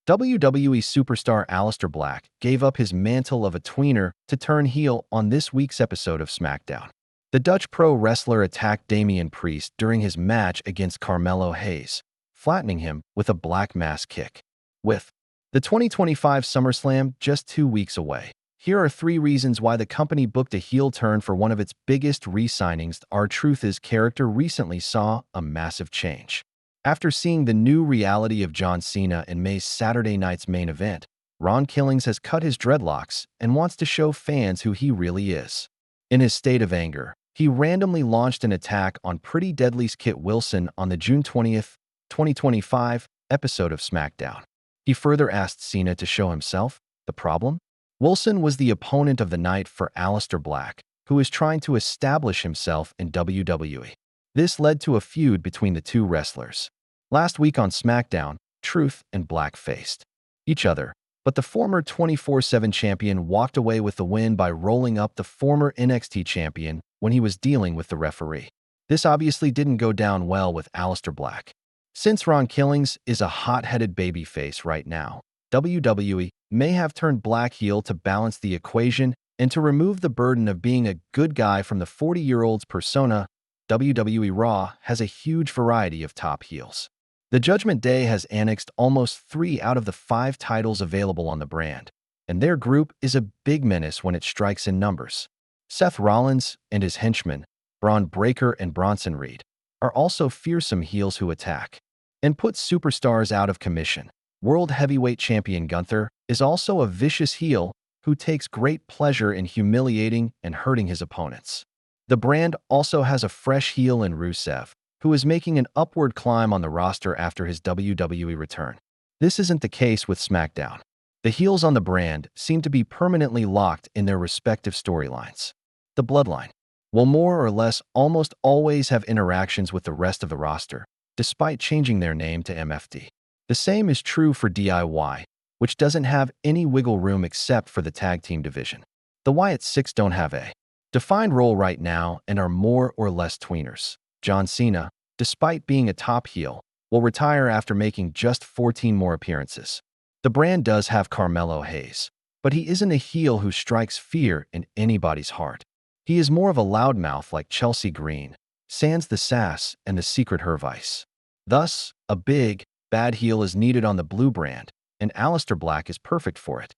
WWE superstar Aleister Black gave up his mantle of a tweener to turn heel on this week's episode of SmackDown. The Dutch pro wrestler attacked Damian Priest during his match against Carmelo Hayes, flattening him with a Black Mass kick. With the 2025 SummerSlam just 2 weeks away, here are 3 reasons why the company booked a heel turn for one of its biggest re-signings. R-Truth is character recently saw a massive change. After seeing the new reality of John Cena in May's Saturday night's main event, Ron Killings has cut his dreadlocks and wants to show fans who he really is. In his state of anger, he randomly launched an attack on Pretty Deadly's Kit Wilson on the June 20th, 2025 episode of SmackDown. He further asked Cena to show himself the problem. Wilson was the opponent of the night for Aleister Black, who is trying to establish himself in WWE. This led to a feud between the two wrestlers. Last week on SmackDown, Truth and Black faced each other, but the former 24/7 champion walked away with the win by rolling up the former NXT champion when he was dealing with the referee. This obviously didn't go down well with Aleister Black. Since Ron Killings is a hot-headed babyface right now, WWE may have turned Black heel to balance the equation and to remove the burden of being a good guy from the 40-year-old's persona. WWE Raw has a huge variety of top heels. The Judgment Day has annexed almost 3 out of the 5 titles available on the brand, and their group is a big menace when it strikes in numbers. Seth Rollins and his henchmen, Braun Breaker and Bronson Reed, are also fearsome heels who attack and put superstars out of commission. World Heavyweight Champion GUNTHER is also a vicious heel who takes great pleasure in humiliating and hurting his opponents. The brand also has a fresh heel in Rusev, who is making an upward climb on the roster after his WWE return. This isn't the case with SmackDown. The heels on the brand seem to be permanently locked in their respective storylines. The Bloodline will more or less almost always have interactions with the rest of the roster, despite changing their name to MFD. The same is true for DIY, which doesn't have any wiggle room except for the tag team division. The Wyatt Six don't have a defined role right now and are more or less tweeners. John Cena, despite being a top heel, will retire after making just 14 more appearances. The brand does have Carmelo Hayes, but he isn't a heel who strikes fear in anybody's heart. He is more of a loudmouth like Chelsea Green, sans the sass and the secret her vice. Thus, a big, bad heel is needed on the blue brand, and Aleister Black is perfect for it.